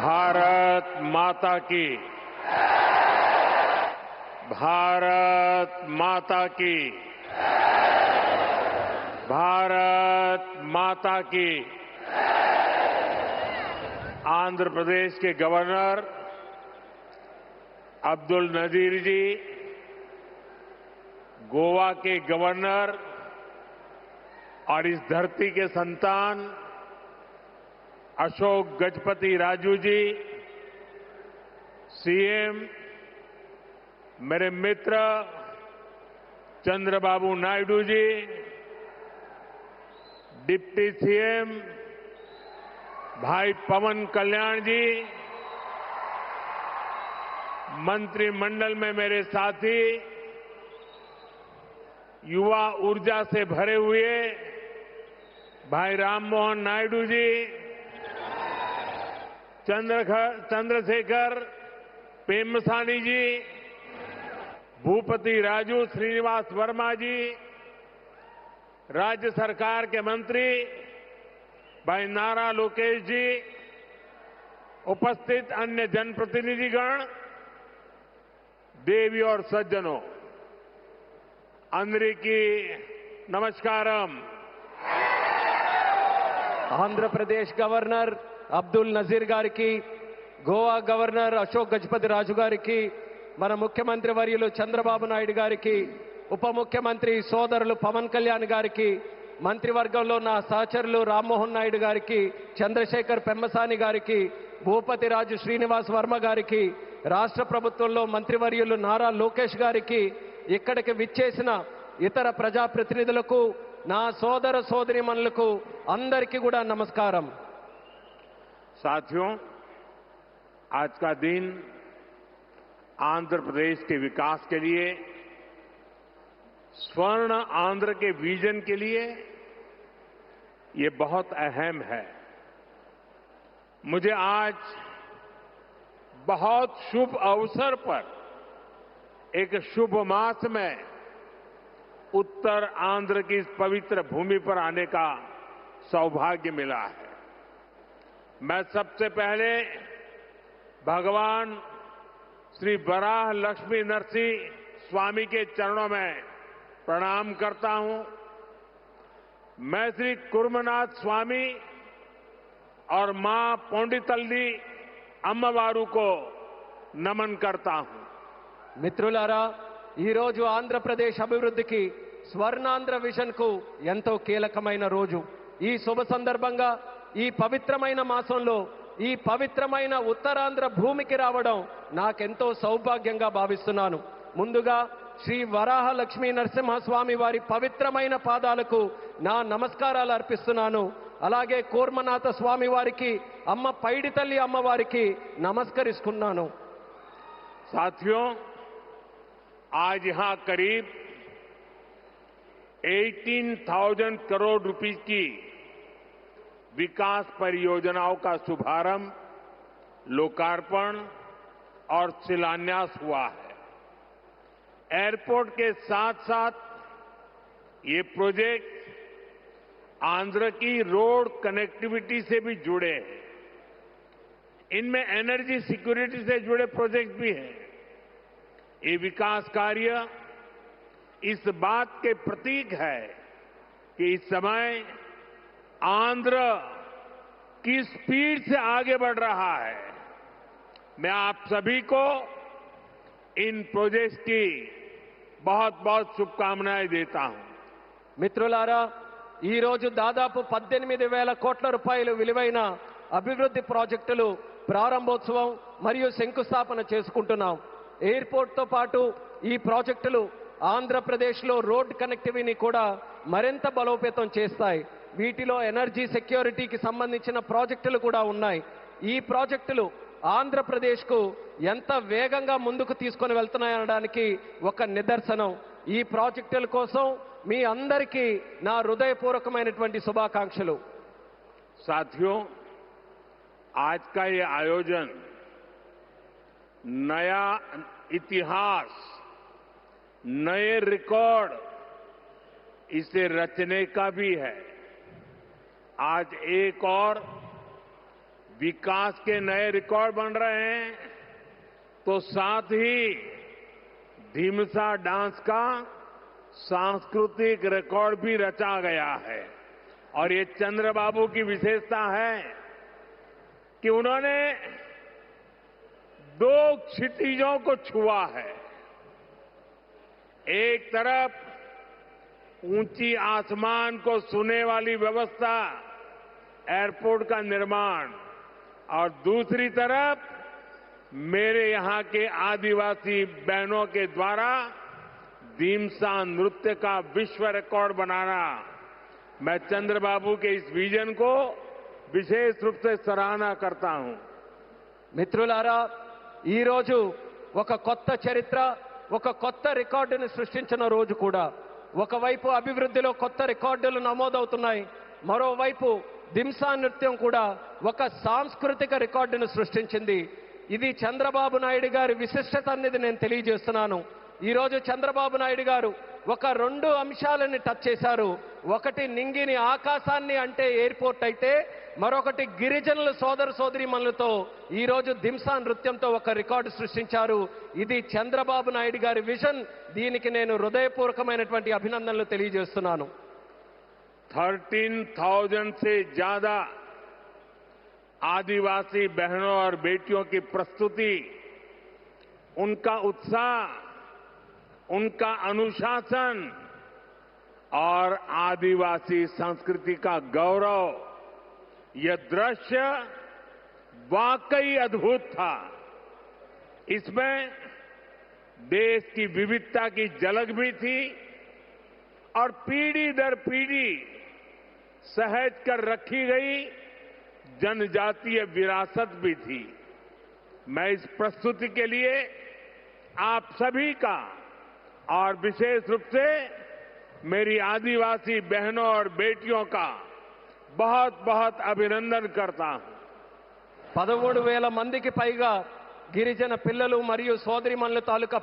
भारत माता की। भारत माता की। भारत माता की। आंध्र प्रदेश के गवर्नर अब्दुल नजीर जी, गोवा के गवर्नर और इस धरती के संतान अशोक गजपति राजू जी, सीएम मेरे मित्र चंद्रबाबू नायडू जी, डिप्टी सीएम भाई पवन कल्याण जी, मंत्रिमंडल में मेरे साथी, युवा ऊर्जा से भरे हुए भाई राममोहन नायडू जी, चंद्रशेखर पेम्मसानी जी, भूपति राजू श्रीनिवास वर्मा जी, राज्य सरकार के मंत्री भाई नारा लोकेश जी, उपस्थित अन्य जनप्रतिनिधिगण, देवी और सज्जनों, अंदरिकी नमस्कारम। ఆంధ్రప్రదేశ్ గవర్నర్ అబ్దుల్ నజీర్ గారికి, గోవా గవర్నర్ అశోక్ గజపతి రాజు గారికి, మన ముఖ్యమంత్రి వర్యులు చంద్రబాబు నాయుడు గారికి, ఉప ముఖ్యమంత్రి సోదరులు పవన్ కళ్యాణ్ గారికి, మంత్రివర్గంలో నా సహచరులు రామ్మోహన్ నాయుడు గారికి, చంద్రశేఖర్ పెమ్మసాని గారికి, భూపతి రాజు శ్రీనివాస్ వర్మ గారికి, రాష్ట్ర ప్రభుత్వంలో మంత్రివర్యులు నారా లోకేష్ గారికి, ఇక్కడికి విచ్చేసిన ఇతర ప్రజాప్రతినిధులకు, నా సోదర సోదరీమణులకు అందరికీ కూడా నమస్కారం। साथियों, आज का दिन आंध्र प्रदेश के विकास के लिए, स्वर्ण आंध्र के विजन के लिए ये बहुत अहम है। मुझे आज बहुत शुभ अवसर पर एक शुभ मास में उत्तर आंध्र की इस पवित्र भूमि पर आने का सौभाग्य मिला है। मैं सबसे पहले भगवान श्री वराह लक्ष्मी नरसिंह स्वामी के चरणों में प्रणाम करता हूं। मैं श्री कुर्मनाथ स्वामी और मां पोंडितल्ली अम्मवारू को नमन करता हूं। మిత్రులారా, ఈ రోజు ఆంధ్రప్రదేశ్ అభివృద్ధికి స్వర్ణాంధ్ర విజన్ కు ఎంతో కీలకమైన రోజు। ఈ శుభ సందర్భంగా ఈ పవిత్రమైన మాసంలో ఈ పవిత్రమైన ఉత్తరాంధ్ర భూమికి రావడం నాకెంతో సౌభాగ్యంగా భావిస్తున్నాను। ముందుగా శ్రీ వరాహ లక్ష్మీ నరసింహస్వామి వారి పవిత్రమైన పాదాలకు నా నమస్కారాలు అర్పిస్తున్నాను। అలాగే కూర్మనాథ స్వామి వారికి, అమ్మ పైడితల్లి అమ్మవారికి నమస్కరిస్తున్నాను। साथियों, आज यहां करीब 18,000 करोड़ रुपए की विकास परियोजनाओं का शुभारंभ, लोकार्पण और शिलान्यास हुआ है। एयरपोर्ट के साथ साथ ये प्रोजेक्ट आंध्र की रोड कनेक्टिविटी से भी जुड़े हैं। इनमें एनर्जी सिक्योरिटी से जुड़े प्रोजेक्ट भी हैं। ये विकास कार्य इस बात के प्रतीक है कि इस समय आंध्र किस स्पीड से आगे बढ़ रहा है। मैं आप सभी को इन प्रोजेक्ट्स की बहुत बहुत शुभकामनाएं देता हूं। మిత్రులారా, ఈ రోజు దాదాపు 18,000 కోట్ల రూపాయలు విలువైన అభివృద్ధి ప్రాజెక్టులు ప్రారంభోత్సవం మరియు శంకుస్థాపన చేసుకుంటున్నాం। ఎయిర్పోర్ట్తో పాటు ఈ ప్రాజెక్టులు ఆంధ్రప్రదేశ్లో రోడ్ కనెక్టివిటీని కూడా మరింత బలోపేతం చేస్తాయి। వీటిలో ఎనర్జీ సెక్యూరిటీకి సంబంధించిన ప్రాజెక్టులు కూడా ఉన్నాయి। ఈ ప్రాజెక్టులు ఆంధ్రప్రదేశ్కు ఎంత వేగంగా ముందుకు తీసుకొని వెళ్తున్నాయనడానికి ఒక నిదర్శనం। ఈ ప్రాజెక్టుల కోసం మీ అందరికీ నా హృదయపూర్వకమైనటువంటి శుభాకాంక్షలు। साथियों, आज का ये आयोजन नया इतिहास, नए रिकॉर्ड इसे रचने का भी है। आज एक और विकास के नए रिकॉर्ड बन रहे हैं, तो साथ ही ढीमसा डांस का सांस्कृतिक रिकॉर्ड भी रचा गया है। और ये चंद्रबाबू की विशेषता है कि उन्होंने 2 क्षितिजों को छुआ है। एक तरफ ऊंची आसमान को छूने वाली व्यवस्था, एयरपोर्ट का निर्माण, और दूसरी तरफ मेरे यहां के आदिवासी बहनों के द्वारा ढीमसा नृत्य का विश्व रिकॉर्ड बनाना। मैं चंद्रबाबू के इस विजन को विशेष रूप से सराहना करता हूं। మిత్రులారా, ఈ రోజు ఒక కొత్త చరిత్ర, ఒక కొత్త రికార్డును సృష్టించిన రోజు కూడా. ఒకవైపు అభివృద్ధిలో కొత్త రికార్డులు నమోదవుతున్నాయి, మరోవైపు దింసా నృత్యం కూడా ఒక సాంస్కృతిక రికార్డును సృష్టించింది. ఇది చంద్రబాబు నాయుడు గారి విశిష్టత అనేది నేను తెలియజేస్తున్నాను. ఈ రోజు చంద్రబాబు నాయుడు గారు ఒక 2 అంశాలని టచ్ చేశారు. ఒకటి నింగిని ఆకాశాన్ని అంటే ఎయిర్పోర్ట్ అయితే, మరొకటి గిరిజనుల సోదర సోదరీమణులతో ఈ రోజు దింసా నృత్యంతో ఒక రికార్డు సృష్టించారు. ఇది చంద్రబాబు నాయుడు గారి విజన్. దీనికి నేను హృదయపూర్వకమైనటువంటి అభినందనలు తెలియజేస్తున్నాను. 13,000 से ज्यादा आदिवासी बहनों और बेटियों की प्रस्तुति, उनका उत्साह, उनका अनुशासन और आदिवासी संस्कृति का गौरव, यह दृश्य वाकई अद्भुत था। इसमें देश की विविधता की झलक भी थी और पीढ़ी दर पीढ़ी सहेज कर रखी गई जनजातीय विरासत भी थी। मैं इस प्रस्तुति के लिए आप सभी का और विशेष रूप से मेरी आदिवासी बहनों और बेटियों का बहुत बहुत अभिनंदन करता हूं। 13,000 మందికి పైగా గిరిజన పిల్లలు మరియు సోదరిమణుల తాలూకా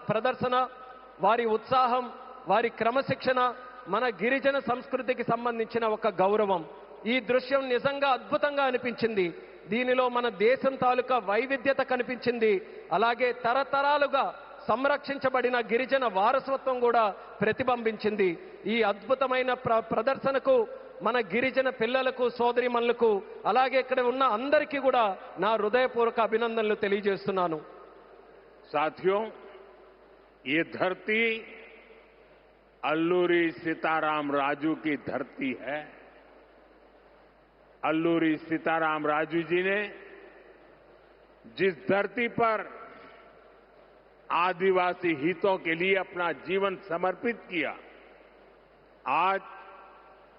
ప్రదర్శన, వారి ఉత్సాహం, వారి క్రమశిక్షణ మన గిరిజన సంస్కృతికి సంబంధించిన ఒక గౌరవం. ఈ దృశ్యం నిజంగా అద్భుతంగా అనిపించింది. దీనిలో మన దేశం తాలూకా వైవిధ్యత కనిపించింది. అలాగే తరతరాలుగా సంరక్షించబడిన గిరిజన వారసత్వం కూడా ప్రతిబింబించింది. ఈ అద్భుతమైన ప్రదర్శనకు మన గిరిజన పిల్లలకు, సోదరిమణులకు, అలాగే ఇక్కడ ఉన్న అందరికీ కూడా నా హృదయపూర్వక అభినందనలు తెలియజేస్తున్నాను. साथियों, ये धरती अल्लूरी सीताराम राजू की धरती है। अल्लूरी सीताराम राजू जी ने जिस धरती पर आदिवासी हितों के लिए अपना जीवन समर्पित किया, आज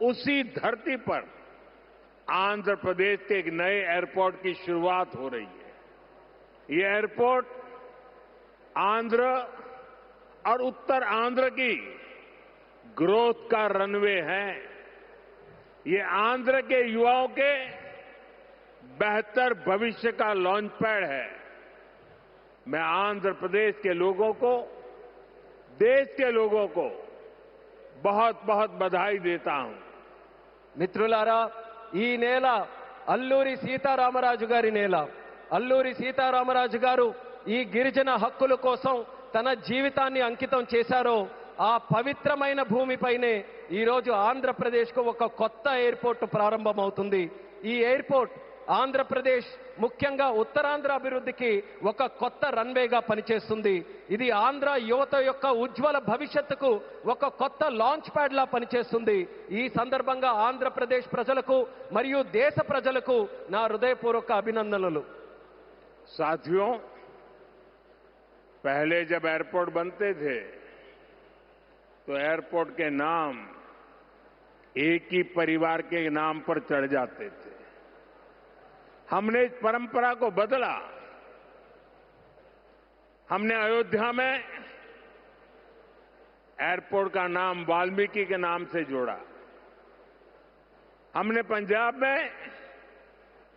उसी धरती पर आंध्र प्रदेश के एक नए एयरपोर्ट की शुरुआत हो रही है। ये एयरपोर्ट आंध्र और उत्तर आंध्र की ग्रोथ का रनवे है। ये आंध्र के युवाओं के बेहतर भविष्य का लॉन्च पैड है। मैं आंध्र प्रदेश के लोगों को, देश के लोगों को बहुत बहुत बधाई देता हूं। మిత్రులారా, ఈ నేల అల్లూరి సీతారామరాజు గారి నేల. అల్లూరి సీతారామరాజు గారు ఈ గిరిజన హక్కుల కోసం తన జీవితాన్ని అంకితం చేశారో ఆ పవిత్రమైన భూమిపైనే ఈరోజు ఆంధ్రప్రదేశ్కు ఒక కొత్త ఎయిర్పోర్ట్ ప్రారంభమవుతుంది. ఈ ఎయిర్పోర్ట్ ఆంధ్రప్రదేశ్, ముఖ్యంగా ఉత్తరాంధ్ర అభివృద్ధికి ఒక కొత్త రన్వేగా పనిచేస్తుంది. ఇది ఆంధ్ర యువత యొక్క ఉజ్వల భవిష్యత్తుకు ఒక కొత్త లాంచ్ ప్యాడ్ లా పనిచేస్తుంది. ఈ సందర్భంగా ఆంధ్రప్రదేశ్ ప్రజలకు మరియు దేశ ప్రజలకు నా హృదయపూర్వక అభినందనలు. साथियों, पहले जब एयरपोर्ट बनते थे तो एयरपोर्ट के नाम एक ही परिवार के नाम पर चढ़ जाते थे। हमने इस परंपरा को बदला। हमने अयोध्या में एयरपोर्ट का नाम वाल्मीकि के नाम से जोड़ा। हमने पंजाब में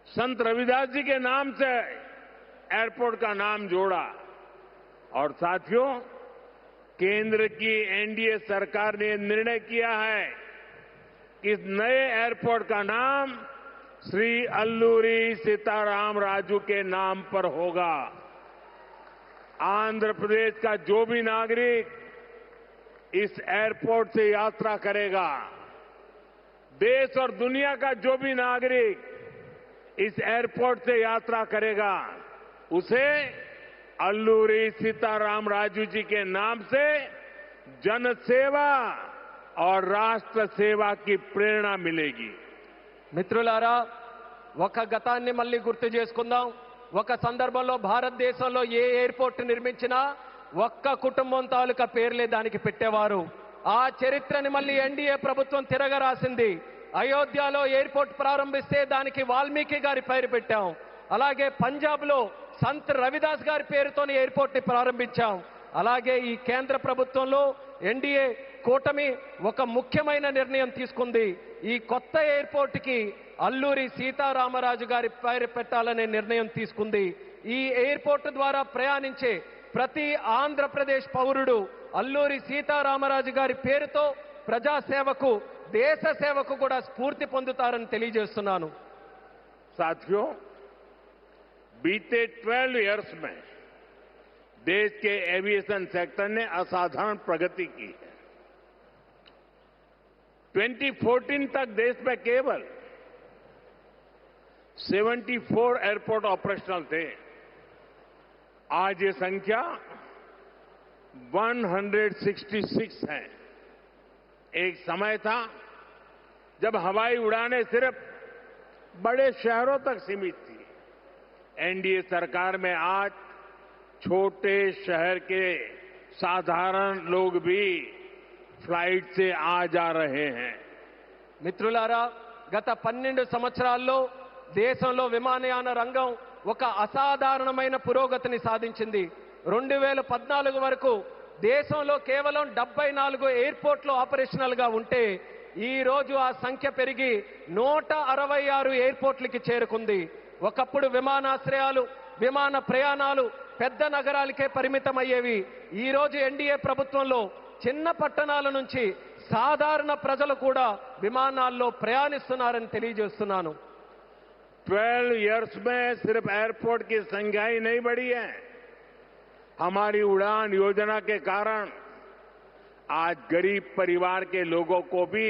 संत रविदास जी के नाम से एयरपोर्ट का नाम जोड़ा। और साथियों, केंद्र की एनडीए सरकार ने निर्णय किया है कि इस नए एयरपोर्ट का नाम श्री अल्लूरी सीताराम राजू के नाम पर होगा। आंध्र प्रदेश का जो भी नागरिक इस एयरपोर्ट से यात्रा करेगा, देश और दुनिया का जो भी नागरिक इस एयरपोर्ट से यात्रा करेगा, उसे अल्लूरी सीताराम राजू जी के नाम से जनसेवा और राष्ट्र सेवा की प्रेरणा मिलेगी। మిత్రులారా, ఒక గతాన్ని మళ్ళీ గుర్తు చేసుకుందాం. ఒక సందర్భంలో భారతదేశంలో ఏ ఎయిర్పోర్ట్ నిర్మించినా ఒక్క కుటుంబం తాలూకా పేర్లే దానికి పెట్టేవారు. ఆ చరిత్రని మళ్ళీ ఎన్డీఏ ప్రభుత్వం తిరగరాసింది. అయోధ్యలో ఎయిర్పోర్ట్ ప్రారంభిస్తే దానికి వాల్మీకి గారి పేరు పెట్టాం. అలాగే పంజాబ్లో సంత్ రవిదాస్ గారి పేరుతోని ఎయిర్పోర్ట్ ని ప్రారంభించాం. అలాగే ఈ కేంద్ర ప్రభుత్వంలో ఎన్డీఏ కూటమి ఒక ముఖ్యమైన నిర్ణయం తీసుకుంది. ఈ కొత్త ఎయిర్పోర్ట్ కి అల్లూరి సీతారామరాజు గారి పేరు పెట్టాలనే నిర్ణయం తీసుకుంది. ఈ ఎయిర్పోర్ట్ ద్వారా ప్రయాణించే ప్రతి ఆంధ్రప్రదేశ్ పౌరుడు అల్లూరి సీతారామరాజు గారి పేరుతో ప్రజాసేవకు, దేశ సేవకు కూడా స్ఫూర్తి పొందుతారని తెలియజేస్తున్నాను. साथियों, बीते 12 इयर्स में देश के एविएशन सेक्टर ने असाधारण प्रगति की है। 2014 तक देश में केवल 74 एयरपोर्ट ऑपरेशनल थे। आज ये संख्या 166 है। एक समय था जब हवाई उड़ानें सिर्फ बड़े शहरों तक सीमित थी। एनडीए सरकार में आज छोटे शहर के साधारण लोग भी फ्लाइट से आ जा रहे हैं। మిత్రులారా, గత 12 సంవత్సరాల్లో దేశంలో విమానయాన రంగం ఒక అసాధారణమైన పురోగతిని సాధించింది. 2014 వరకు దేశంలో కేవలం 74 ఎయిర్పోర్ట్లు ఆపరేషనల్ గా ఉంటే ఈ రోజు ఆ సంఖ్య పెరిగి 166 ఎయిర్పోర్ట్లకి చేరుకుంది. ఒకప్పుడు విమానాశ్రయాలు, విమాన ప్రయాణాలు పెద్ద నగరాలకే పరిమితమయ్యేవి. ఈ రోజు ఎన్డీఏ ప్రభుత్వంలో చిన్న పట్టణాల నుంచి సాధారణ ప్రజలు కూడా విమానాల్లో ప్రయాణిస్తున్నారని తెలియజేస్తున్నాను. 12 इयर्स में सिर्फ एयरपोर्ट की संख्या ही नहीं बढ़ी है। हमारी उड़ान योजना के कारण आज गरीब परिवार के लोगों को भी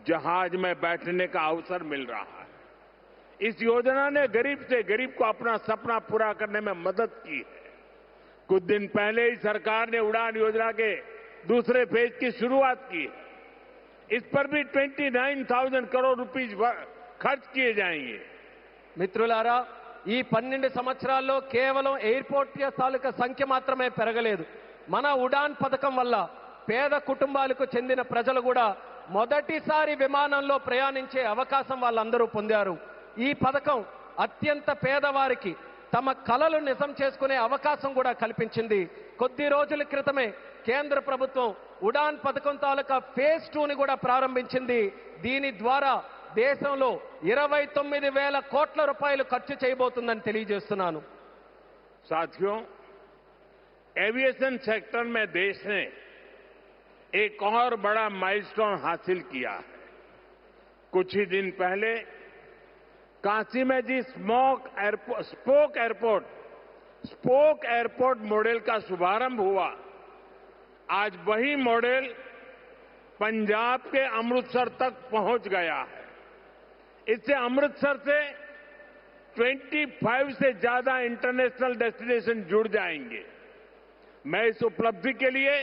जहाज में बैठने का अवसर मिल रहा है। इस योजना ने गरीब से गरीब को अपना सपना पूरा करने में मदद की है। कुछ दिन पहले ही सरकार ने उड़ान योजना के दूसरे फेज की शुरुआत की है। इस पर भी 29,000 करोड़ रुपीस खर्च किए जाएंगे। మిత్రులారా, ఈ 12 సంవత్సరాల్లో కేవలం ఎయిర్పోర్ట్ తాలూకా సంఖ్య మాత్రమే పెరగలేదు. మన ఉడాన్ పథకం వల్ల పేద కుటుంబాలకు చెందిన ప్రజలు కూడా మొదటిసారి విమానంలో ప్రయాణించే అవకాశం వాళ్ళందరూ పొందారు. ఈ పథకం అత్యంత పేదవారికి తమ కలలు నిజం చేసుకునే అవకాశం కూడా కల్పించింది. కొద్ది రోజుల క్రితమే కేంద్ర ప్రభుత్వం ఉడాన్ పథకం తాలూకా ఫేజ్ 2ని కూడా ప్రారంభించింది. దీని ద్వారా దేశంలో 29,000 కోట్ల రూపాయలు ఖర్చు చేయబోతుందని తెలియజేస్తున్నాను. साथियों, एविएशन सेक्टर में देश ने एक और बड़ा माइलस्टोन हासिल किया है। कुछ ही दिन पहले काशी में जी स्पोक एयरपोर्ट मॉडल का शुभारंभ हुआ। आज वही मॉडल पंजाब के अमृतसर तक पहुंच गया है। इससे अमृतसर से 25 से ज्यादा इंटरनेशनल डेस्टिनेशन जुड़ जाएंगे। मैं इस उपलब्धि के लिए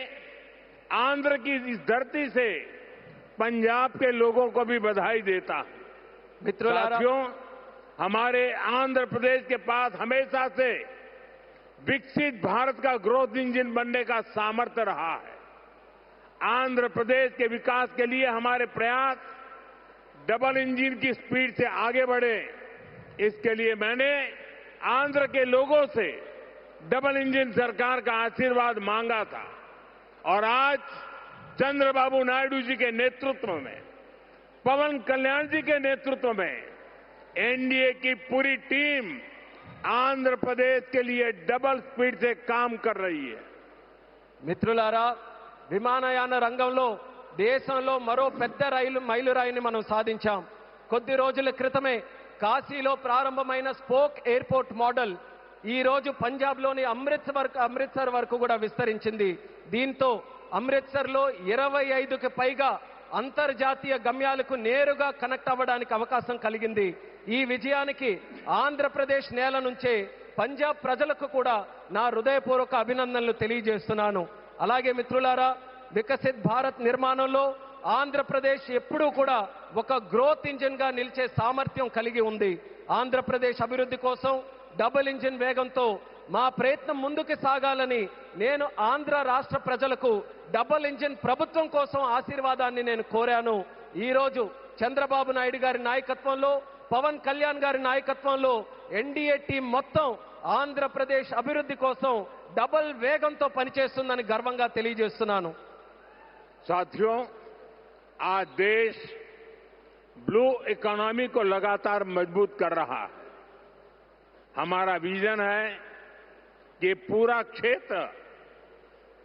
आंध्र की इस धरती से पंजाब के लोगों को भी बधाई देता हूं। साथियों, हमारे आंध्र प्रदेश के पास हमेशा से विकसित भारत का ग्रोथ इंजन बनने का सामर्थ्य रहा है। आंध्र प्रदेश के विकास के लिए हमारे प्रयास डबल इंजन की स्पीड से आगे बढ़े। इसके लिए मैंने आंध्र के लोगों से डबल इंजन सरकार का आशीर्वाद मांगा था और आज चंद्रबाबू नायडू जी के नेतृत्व में, पवन कल्याण जी के नेतृत्व में एनडीए की पूरी टीम आंध्र प्रदेश के लिए डबल स्पीड से काम कर रही है। మిత్రులారా, విమానయాన రంగంలో దేశంలో మరో పెద్ద మైలురాయిని మనం సాధించాం. కొద్ది రోజుల క్రితమే కాశీలో ప్రారంభమైన స్పోక్ ఎయిర్పోర్ట్ మోడల్ ఈ రోజు పంజాబ్లోని అమృత్సర్ వరకు కూడా విస్తరించింది. దీంతో అమృత్సర్లో 25కి పైగా అంతర్జాతీయ గమ్యాలకు నేరుగా కనెక్ట్ అవ్వడానికి అవకాశం కలిగింది. ఈ విజయానికి ఆంధ్రప్రదేశ్ నేల నుంచే పంజాబ్ ప్రజలకు కూడా నా హృదయపూర్వక అభినందనలు తెలియజేస్తున్నాను. అలాగే మిత్రులారా, వికసిత్ భారత్ నిర్మాణంలో ఆంధ్రప్రదేశ్ ఎప్పుడూ కూడా ఒక గ్రోత్ ఇంజిన్ గా నిలిచే సామర్థ్యం కలిగి ఉంది. ఆంధ్రప్రదేశ్ అభివృద్ధి కోసం డబుల్ ఇంజిన్ వేగంతో మా ప్రయత్నం ముందుకు సాగాలని నేను ఆంధ్ర రాష్ట్ర ప్రజలకు డబుల్ ఇంజిన్ ప్రభుత్వం కోసం ఆశీర్వాదాన్ని నేను కోరాను. ఈ రోజు చంద్రబాబు నాయుడు గారి నాయకత్వంలో, పవన్ కళ్యాణ్ గారి నాయకత్వంలో ఎన్డీఏ టీం మొత్తం ఆంధ్రప్రదేశ్ అభివృద్ధి కోసం డబుల్ వేగంతో పనిచేస్తుందని గర్వంగా తెలియజేస్తున్నాను. साथियों, आज देश ब्लू इकोनॉमी को लगातार मजबूत कर रहा है. हमारा विजन है कि पूरा क्षेत्र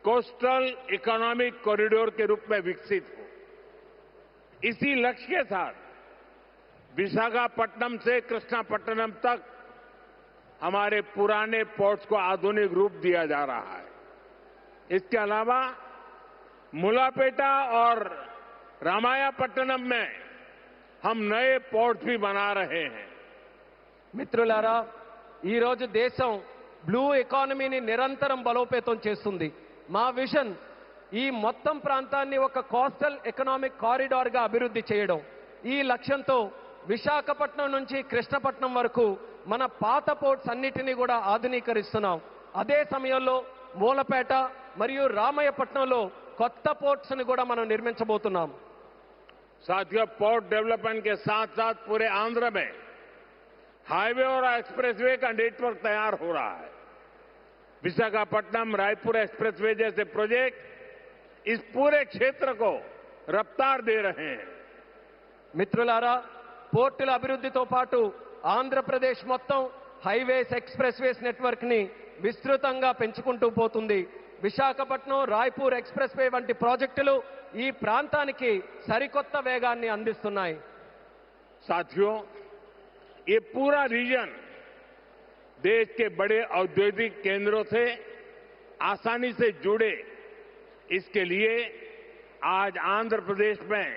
कोस्टल इकोनॉमिक कॉरिडोर के रूप में विकसित हो. इसी लक्ष्य के साथ विशाखापट्टनम से कृष्णापट्टनम तक हमारे पुराने पोर्ट्स को आधुनिक रूप दिया जा रहा है. इसके अलावा मुलापेटा और रामायापट्टनम में हम नए पोर्ट भी बना रहे हैं. మిత్రులారా, ఈ రోజు దేశం బ్లూ ఎకానమీని నిరంతరం బలోపేతం చేస్తుంది. మా విజన్ ఈ మొత్తం ప్రాంతాన్ని ఒక కోస్టల్ ఎకనామిక్ కారిడార్ గా అభివృద్ధి చేయడం. ఈ లక్ష్యంతో విశాఖపట్నం నుంచి కృష్ణపట్నం వరకు మన పాత పోర్ట్స్ అన్నిటినీ కూడా ఆధునీకరిస్తున్నాం. అదే సమయంలో మూలపేట మరియు రామయ్యపట్నంలో కొత్త పోర్ట్స్ ని కూడా మనం నిర్మించబోతున్నాం. साथियों, पोर्ट डेवलपमेंट के साथ साथ पूरे आंध्र में हाईवे और एक्सप्रेसवे का नेटवर्क तैयार हो रहा है. विशाखापट्टनम रायपुर एक्सप्रेसवे जैसे प्रोजेक्ट इस पूरे क्षेत्र को रफ्तार दे रहे हैं. మిత్రులారా, పోర్టుల అభివృద్ధితో పాటు ఆంధ్రప్రదేశ్ మొత్తం హైవేస్, ఎక్స్ప్రెస్వేస్ నెట్వర్క్ ని విస్తృతంగా పెంచుకుంటూ పోతుంది. విశాఖపట్నం రాయ్పూర్ ఎక్స్ప్రెస్ వే వంటి ప్రాజెక్టులు ఈ ప్రాంతానికి సరికొత్త వేగాన్ని అందిస్తున్నాయి. साथियों, ये पूरा रीजन देश के बड़े औद्योगिक केंद्रों से आसानी से जुड़े, इसके लिए आज आंध्र प्रदेश में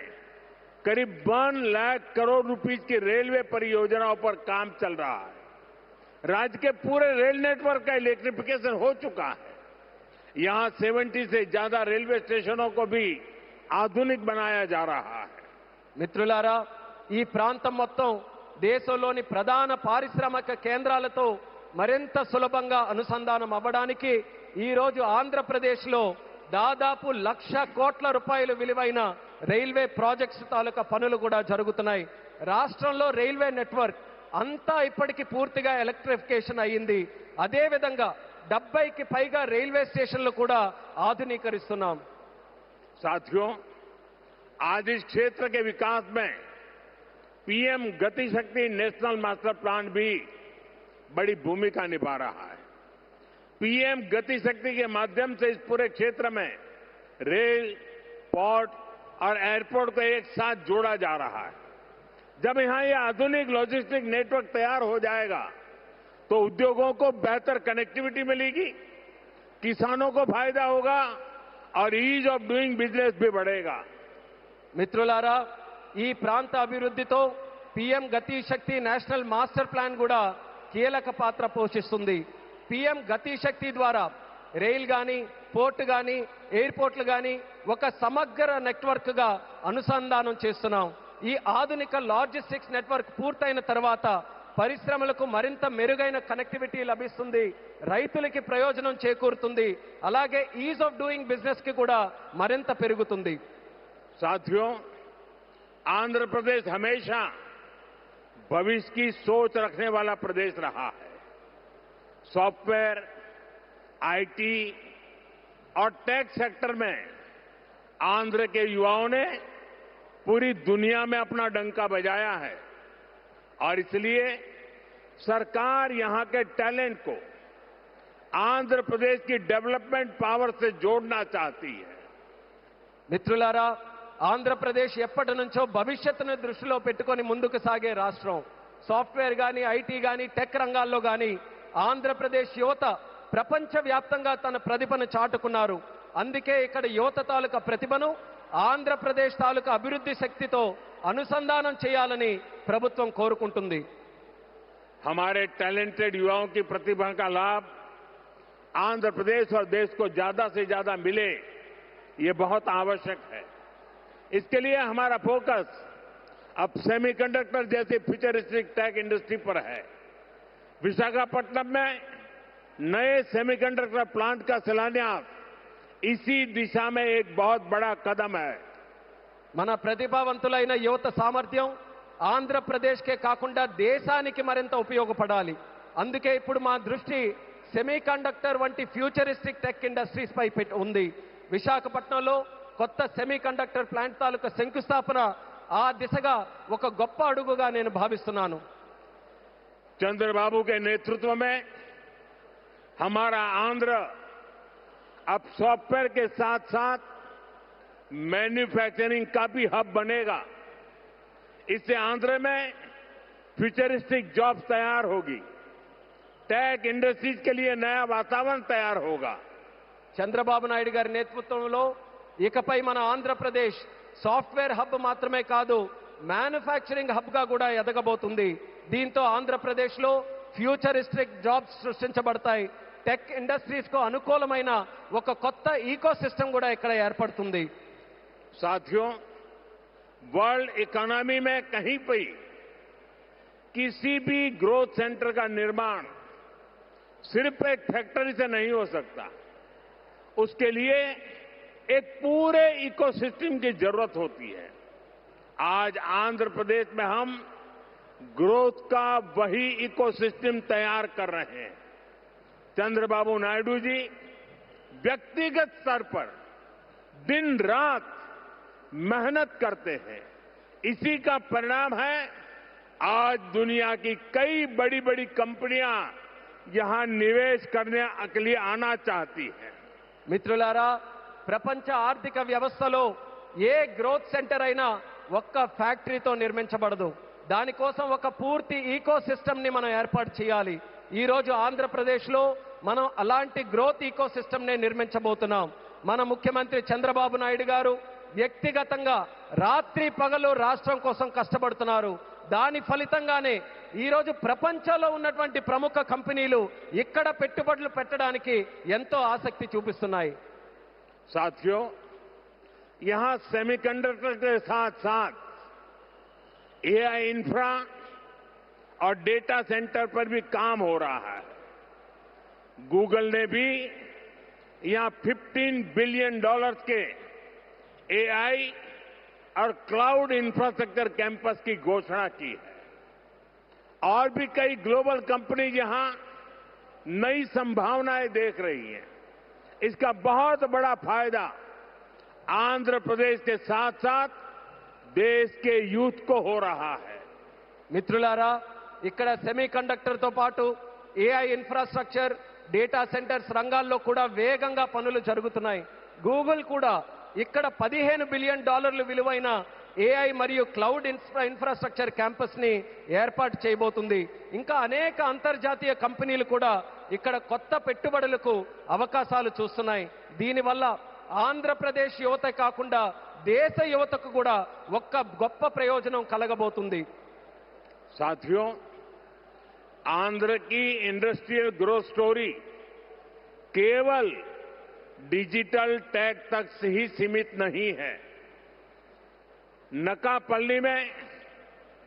करीब 1 लाख करोड़ रुपीस की रेलवे परियोजनाओं पर काम चल रहा है. राज्य के पूरे रेल नेटवर्क का इलेक्ट्रिफिकेशन हो चुका है. यहां 70 से ज्यादा रेलवे स्टेशनों को भी आधुनिक बनाया जा रहा है. మిత్రులారా, ఈ ప్రాంతం మొత్తం దేశంలోని ప్రధాన పారిశ్రామిక కేంద్రాలతో మరింత సులభంగా అనుసంధానం అవ్వడానికి ఈ రోజు ఆంధ్రప్రదేశ్లో దాదాపు 1,00,000 కోట్ల రూపాయలు విలువైన రైల్వే ప్రాజెక్ట్స్ తాలూకా పనులు కూడా జరుగుతున్నాయి. రాష్ట్రంలో రైల్వే నెట్వర్క్ అంతా ఇప్పటికీ పూర్తిగా ఎలక్ట్రిఫికేషన్ అయ్యింది. అదేవిధంగా 70కి పైగా రైల్వే స్టేషన్లు కూడా ఆధునీకరిస్తున్నాం. साथियों, आज इस क्षेत्र के विकास में पीएम गति शक्ति नेशनल मास्टर प्लान भी बड़ी भूमिका निभा रहा है. पीएम गति शक्ति के माध्यम से इस पूरे क्षेत्र में रेल, पोर्ट और एयरपोर्ट को एक साथ जोड़ा जा रहा है. जब यहां ये आधुनिक लॉजिस्टिक नेटवर्क तैयार हो जाएगा तो उद्योगों को बेहतर कनेक्टिविटी मिलेगी, किसानों को फायदा होगा और ईज ऑफ डूइंग बिजनेस भी बढ़ेगा. మిత్రులారా, ఈ ప్రాంత అభివృద్ధితో పీఎం గతి శక్తి నేషనల్ మాస్టర్ ప్లాన్ కూడా కీలక పాత్ర పోషిస్తుంది. పీఎం గతి శక్తి ద్వారా రైల్ గాని, పోర్ట్ గాని, ఎయిర్పోర్ట్లు గాని ఒక సమగ్ర నెట్వర్క్ గా అనుసంధానం చేస్తున్నాం. ఈ ఆధునిక లాజిస్టిక్స్ నెట్వర్క్ పూర్తయిన తర్వాత పరిశ్రమలకు మరింత మెరుగైన కనెక్టివిటీ లభిస్తుంది, రైతులకి ప్రయోజనం చేకూరుతుంది, అలాగే ఈజ్ ఆఫ్ డూయింగ్ బిజినెస్ కి కూడా మరింత పెరుగుతుంది. साथियों, आंध्र प्रदेश हमेशा भविष्य की सोच रखने वाला प्रदेश रहा है. सॉफ्टवेयर, आईटी और टेक सेक्टर में आंध्र के युवाओं ने पूरी दुनिया में अपना डंका बजाया है और इसलिए सरकार यहां के टैलेंट को आंध्र प्रदेश की डेवलपमेंट पावर से जोड़ना चाहती है. మిత్రులారా, ఆంధ్రప్రదేశ్ ఎప్పటి నుంచో భవిష్యత్తును దృష్టిలో పెట్టుకొని ముందుకు సాగే రాష్ట్రం. సాఫ్ట్వేర్ కానీ, ఐటీ కానీ, టెక్ రంగాల్లో కానీ ఆంధ్రప్రదేశ్ యువత ప్రపంచవ్యాప్తంగా తన ప్రతిభను చాటుకున్నారు. అందుకే ఇక్కడ యువత తాలూకా ప్రతిభను ఆంధ్రప్రదేశ్ తాలూకా అభివృద్ధి శక్తితో అనుసంధానం చేయాలని ప్రభుత్వం కోరుకుంటుంది. हमारे टैलेंटेड युवाओं की प्रतिभा का लाभ आंध्र प्रदेश और देश को ज्यादा से ज्यादा मिले, ये बहुत आवश्यक है. इसके लिए हमारा फोकस अब सेमीकंडक्टर जैसी फ्यूचरिस्टिक टेक इंडस्ट्री पर है. विशाखापट्टनम में नए सेमीकंडक्टर प्लांट का शिलान्यास इसी दिशा में एक बहुत बड़ा कदम है. మన ప్రతిభావంతులైన యువత సామర్థ్యం ఆంధ్రప్రదేశ్కే కాకుండా దేశానికి మరింత ఉపయోగపడాలి. అందుకే ఇప్పుడు మా దృష్టి సెమీకండక్టర్ వంటి ఫ్యూచరిస్టిక్ టెక్ ఇండస్ట్రీస్ పై ఉంది. విశాఖపట్నంలో కొత్త సెమీకండక్టర్ ప్లాంట్ తాలూకా శంకుస్థాపన ఆ దిశగా ఒక గొప్ప అడుగుగా నేను భావిస్తున్నాను. चंद्रबाबू के नेतृत्व में हमारा आंध्र अब सॉफ्टवेयर के साथ साथ मैन्युफैक्चरिंग का भी हब बनेगा. इससे आंध्र में फ्यूचरिस्टिक जॉब्स तैयार होगी, टेक इंडस्ट्रीज के लिए नया वातावरण तैयार होगा. చంద్రబాబు నాయుడు గారి నేతృత్వంలో ఇకపై మన ఆంధ్రప్రదేశ్ సాఫ్ట్వేర్ హబ్ మాత్రమే కాదు, మ్యానుఫ్యాక్చరింగ్ హబ్ గా కూడా ఎదగబోతుంది. దీంతో ఆంధ్రప్రదేశ్లో ఫ్యూచరిస్టిక్ జాబ్స్ సృష్టించబడతాయి. టెక్ ఇండస్ట్రీస్ కు అనుకూలమైన ఒక కొత్త ఈకో సిస్టమ్ కూడా ఇక్కడ ఏర్పడుతుంది. साथियों, वर्ल्ड इकोनॉमी में कहीं पर किसी भी ग्रोथ सेंटर का निर्माण सिर्फ एक फैक्ट्री से नहीं हो सकता. उसके लिए एक पूरे इकोसिस्टम की जरूरत होती है. आज आंध्र प्रदेश में हम ग्रोथ का वही इकोसिस्टम तैयार कर रहे हैं. चंद्रबाबू नायडू जी व्यक्तिगत स्तर पर दिन रात मेहनत करते हैं. इसी का परिणाम है आज दुनिया की कई बड़ी बड़ी कंपनियां यहां निवेश करने के लिए आना चाहती हैं. మిత్రులారా, ప్రపంచ ఆర్థిక వ్యవస్థలో ఏ గ్రోత్ సెంటర్ అయినా ఒక్క ఫ్యాక్టరీతో నిర్మించబడదు. దానికోసం ఒక పూర్తి ఈకో సిస్టమ్ ని మనం ఏర్పాటు చేయాలి. ఈ రోజు ఆంధ్రప్రదేశ్లో మనం అలాంటి గ్రోత్ ఈకో సిస్టమ్ నే నిర్మించబోతున్నాం. మన ముఖ్యమంత్రి చంద్రబాబు నాయుడు గారు వ్యక్తిగతంగా రాత్రి పగలు రాష్ట్రం కోసం కష్టపడుతున్నారు. దాని ఫలితంగానే ఈ రోజు ప్రపంచంలో ఉన్నటువంటి ప్రముఖ కంపెనీలు ఇక్కడ పెట్టుబడులు పెట్టడానికి ఎంతో ఆసక్తి చూపిస్తున్నాయి. साथियों, यहां सेमीकंडक्टर के साथ साथ एआई इंफ्रा और डेटा सेंटर पर भी काम हो रहा है. गूगल ने भी यहां $15 बिलियन के एआई और क्लाउड इंफ्रास्ट्रक्चर कैंपस की घोषणा की है. और भी कई ग्लोबल कंपनी यहां नई संभावनाएं देख रही हैं. इसका बहुत बड़ा फायदा आंध्र प्रदेश के साथ साथ देश के यूथ को हो रहा है. మిత్రులారా, ఇక్కడ సెమీకండక్టర్ తో పాటు ఏఐ ఇన్ఫ్రాస్ట్రక్చర్, డేటా సెంటర్స్ రంగాల్లో కూడా వేగంగా పనులు జరుగుతున్నాయి. గూగుల్ కూడా ఇక్కడ $15 బిలియన్ విలువైన ఏఐ మరియు క్లౌడ్ ఇన్ఫ్రాస్ట్రక్చర్ క్యాంపస్ ని ఏర్పాటు చేయబోతుంది. ఇంకా అనేక అంతర్జాతీయ కంపెనీలు కూడా ఇక్కడ కొత్త పెట్టుబడులకు అవకాశాలు చూస్తున్నాయి. దీనివల్ల ఆంధ్రప్రదేశ్ యువత కాకుండా దేశ యువతకు కూడా ఒక్క గొప్ప ప్రయోజనం కలగబోతుంది. साथियों, आंध्र की इंडस्ट्रियल ग्रोथ स्टोरी केवल डिजिटल टेक तक से ही सीमित नहीं है. नकापल्ली में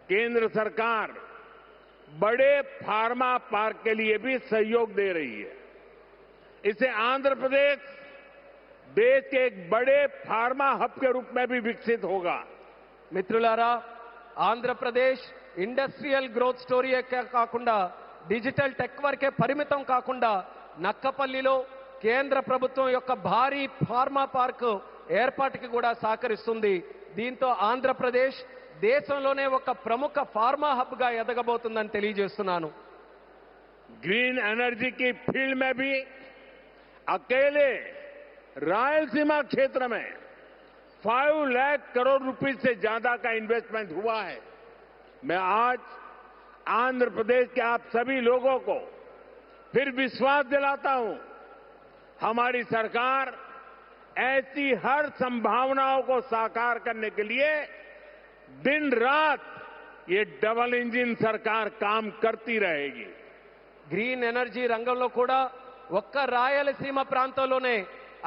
केंद्र सरकार बड़े फार्मा पार्क के लिए भी सहयोग दे रही है. इससे आंध्र प्रदेश देश के एक बड़े फार्मा हब के रूप में भी विकसित होगा. మిత్రులారా, ఆంధ్రప్రదేశ్ ఇండస్ట్రియల్ గ్రోత్ స్టోరీ కాకుండా డిజిటల్ టెక్ వరకే పరిమితం కాకుండా నక్కపల్లిలో కేంద్ర ప్రభుత్వం యొక్క భారీ ఫార్మా పార్క్ ఏర్పాటుకి కూడా సహకరిస్తుంది. దీంతో ఆంధ్రప్రదేశ్ దేశంలోనే ఒక ప్రముఖ ఫార్మా హబ్ గా ఎదగబోతుందని తెలియజేస్తున్నాను. ग्रीन एनर्जी की फील्ड में भी अकेले रायलसीमा क्षेत्र में 5 लाख करोड़ रुपए से ज्यादा का इन्वेस्टमेंट हुआ है। मैं आज आंध्र प्रदेश के आप सभी लोगों को फिर विश्वास दिलाता हूं, हमारी सरकार ऐसी हर संभावनाओं को साकार करने के लिए दिन रात ये डबल इंजन सरकार काम करती रहेगी। గ్రీన్ ఎనర్జీ రంగంలో కూడా ఒక్క రాయలసీమ ప్రాంతంలోనే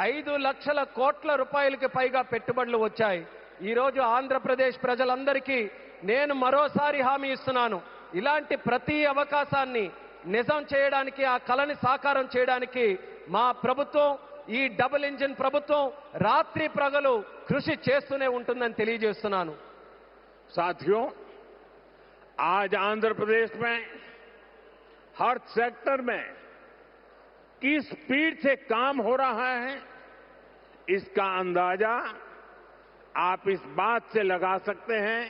5 లక్షల కోట్ల రూపాయలకి పైగా పెట్టుబడులు వచ్చాయి. ఈ రోజు ఆంధ్రప్రదేశ్ ప్రజలందరికీ నేను మరోసారి హామీ ఇస్తున్నాను, ఇలాంటి ప్రతి అవకాశాన్ని నిజం చేయడానికి, ఆ కలని సాకారం చేయడానికి మా ప్రభుత్వం, ఈ డబుల్ ఇంజిన్ ప్రభుత్వం రాత్రి పగలు కృషి చేస్తూనే ఉంటుందని తెలియజేస్తున్నాను. साथियों, आज आंध्र प्रदेश में हर सेक्टर में किस स्पीड से काम हो रहा है, इसका अंदाजा आप इस बात से लगा सकते हैं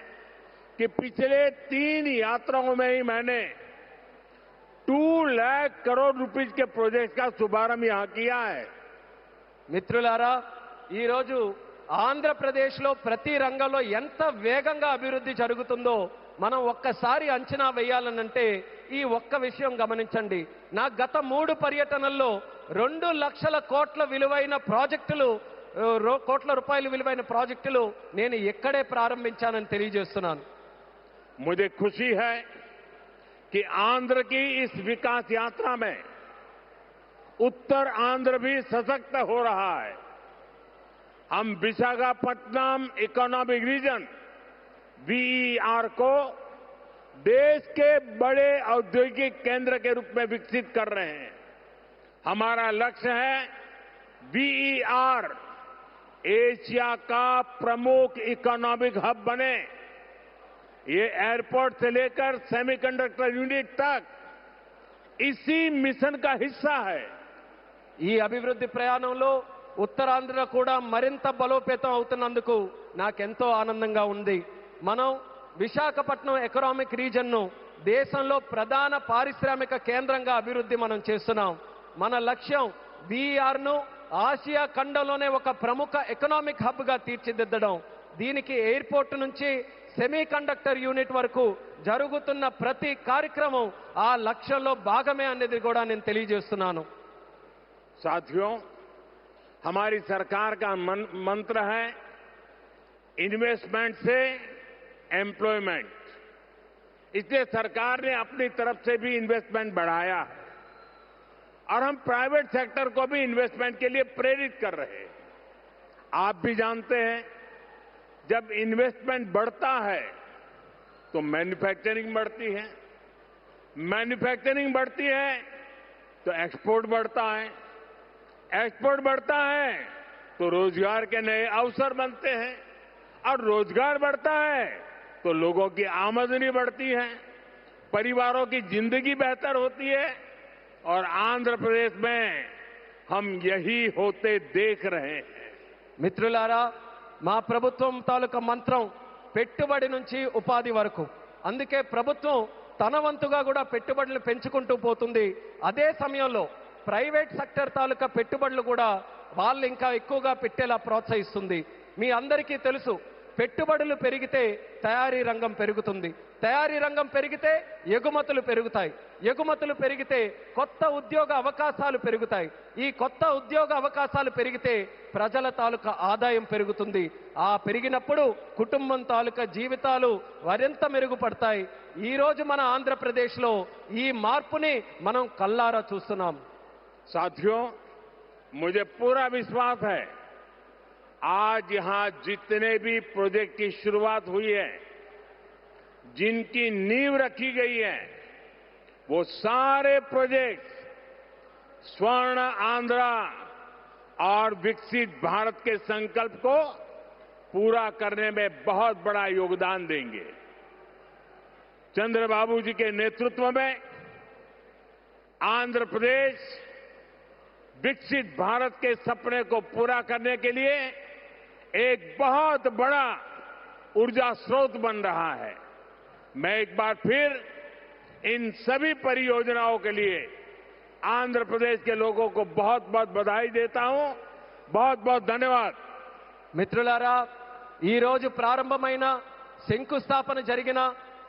कि पिछले 3 यात्राओं में ही मैंने 2 लाख करोड़ रुपए के प्रोजेक्ट का शुभारंभ यहां किया है। మిత్రులారా, ఈ రోజు ఆంధ్రప్రదేశ్లో ప్రతి రంగంలో ఎంత వేగంగా అభివృద్ధి జరుగుతుందో మనం ఒక్కసారి అంచనా వేయాలనంటే ఈ ఒక్క విషయం గమనించండి. నా గత 3 పర్యటనల్లో 2 లక్షల కోట్ల విలువైన ప్రాజెక్టులు, కోట్ల రూపాయల విలువైన ప్రాజెక్టులు నేను ఇక్కడే ప్రారంభించానని తెలియజేస్తున్నాను. मुझे खुशी है कि आंध्र की इस विकास यात्रा में उत्तर आंध्र भी सशक्त हो रहा है। हम विशाखापट्टनम इकोनॉमिक रीजन वीईआर को देश के बड़े औद्योगिक केंद्र के रूप में विकसित कर रहे हैं। हमारा लक्ष्य है वीईआर एशिया का प्रमुख इकोनॉमिक हब बने। ये एयरपोर्ट से लेकर सेमीकंडक्टर यूनिट तक इसी मिशन का हिस्सा है। ఈ అభివృద్ధి ప్రయాణంలో ఉత్తరాంధ్ర కూడా మరింత బలోపేతం అవుతున్నందుకు నాకెంతో ఆనందంగా ఉంది. మనం విశాఖపట్నం ఎకనామిక్ రీజన్ను దేశంలో ప్రధాన పారిశ్రామిక కేంద్రంగా అభివృద్ధి మనం చేస్తున్నాం. మన లక్ష్యం వీఆర్ను ఆసియా ఖండంలోనే ఒక ప్రముఖ ఎకనామిక్ హబ్గా తీర్చిదిద్దడం. దీనికి ఎయిర్పోర్ట్ నుంచి సెమీ కండక్టర్ యూనిట్ వరకు జరుగుతున్న ప్రతి కార్యక్రమం ఆ లక్ష్యంలో భాగమే అనేది కూడా నేను తెలియజేస్తున్నాను. साथियों, हमारी सरकार का मंत्र है इन्वेस्टमेंट से एम्प्लॉयमेंट। इसलिए सरकार ने अपनी तरफ से भी इन्वेस्टमेंट बढ़ाया है और हम प्राइवेट सेक्टर को भी इन्वेस्टमेंट के लिए प्रेरित कर रहे हैं। आप भी जानते हैं, जब इन्वेस्टमेंट बढ़ता है तो मैन्युफैक्चरिंग बढ़ती है, मैन्युफैक्चरिंग बढ़ती है तो एक्सपोर्ट बढ़ता है, एक्सपोर्ट बढ़ता है तो रोजगार के नए अवसर बनते हैं और रोजगार बढ़ता है तो लोगों की आमदनी बढ़ती है, परिवारों की जिंदगी बेहतर होती है और आंध्र प्रदेश में हम यही होते देख रहे हैं। మిత్రులారా, మా ప్రభుత్వం తాలూకా మంత్రం పెట్టుబడి నుంచి ఉపాధి వరకు. అందుకే ప్రభుత్వం తన వంతుగా కూడా పెట్టుబడులు పెంచుకుంటూ పోతుంది. అదే సమయంలో ప్రైవేట్ సెక్టర్ తాలూకా పెట్టుబడులు కూడా వాళ్ళు ఇంకా ఎక్కువగా పెట్టేలా ప్రోత్సహిస్తుంది. మీ అందరికీ తెలుసు, పెట్టుబడులు పెరిగితే తయారీ రంగం పెరుగుతుంది, తయారీ రంగం పెరిగితే ఎగుమతులు పెరుగుతాయి, ఎగుమతులు పెరిగితే కొత్త ఉద్యోగ అవకాశాలు పెరుగుతాయి, ఈ కొత్త ఉద్యోగ అవకాశాలు పెరిగితే ప్రజల తాలూకా ఆదాయం పెరుగుతుంది. ఆ పెరిగినప్పుడు కుటుంబం తాలూకా జీవితాలు మరింత మెరుగుపడతాయి. ఈ రోజు మన ఆంధ్రప్రదేశ్లో ఈ మార్పుని మనం కల్లారా చూస్తున్నాం. साथियों, मुझे पूरा विश्वास है आज यहां जितने भी प्रोजेक्ट की शुरुआत हुई है, जिनकी नींव रखी गई है, वो सारे प्रोजेक्ट स्वर्ण आंध्रा और विकसित भारत के संकल्प को पूरा करने में बहुत बड़ा योगदान देंगे। चंद्रबाबू जी के नेतृत्व में आंध्र प्रदेश विकसित भारत के सपने को पूरा करने के लिए एक बहुत बड़ा ऊर्जा स्रोत बन रहा है। मैं एक बार फिर इन सभी परियोजनाओं के लिए आंध्र प्रदेश के लोगों को बहुत बहुत बधाई देता हूं। बहुत बहुत धन्यवाद। మిత్రులారా, ఈ రోజు ప్రారంభమైన శంకుస్థాపన జరిగిన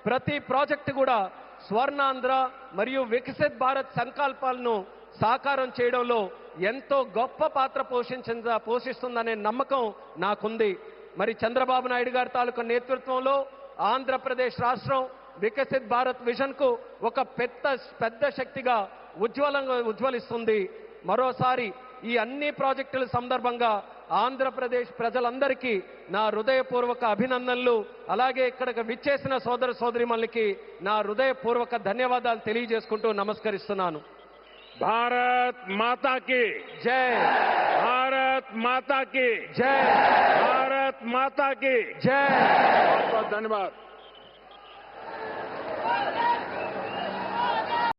ప్రతి ప్రాజెక్టు కూడా స్వర్ణాంధ్ర మరియు వికసిత్ భారత్ సంకల్పాలను సాకారం చేయడంలో ఎంతో గొప్ప పాత్ర పోషిస్తుందనే నమ్మకం నాకుంది. మరి చంద్రబాబు నాయుడు గారి తాలూకు నేతృత్వంలో ఆంధ్రప్రదేశ్ రాష్ట్రం వికసిత్ భారత్ విజన్ కు ఒక పెద్ద శక్తిగా ఉజ్వలిస్తుంది. మరోసారి ఈ అన్ని ప్రాజెక్టుల సందర్భంగా ఆంధ్రప్రదేశ్ ప్రజలందరికీ నా హృదయపూర్వక అభినందనలు, అలాగే ఇక్కడికి విచ్చేసిన సోదర సోదరీమణులకి నా హృదయపూర్వక ధన్యవాదాలు తెలియజేసుకుంటూ నమస్కరిస్తున్నాను. भारत माता की जय, भारत माता की जय, भारत माता की जय. बहुत बहुत धन्यवाद.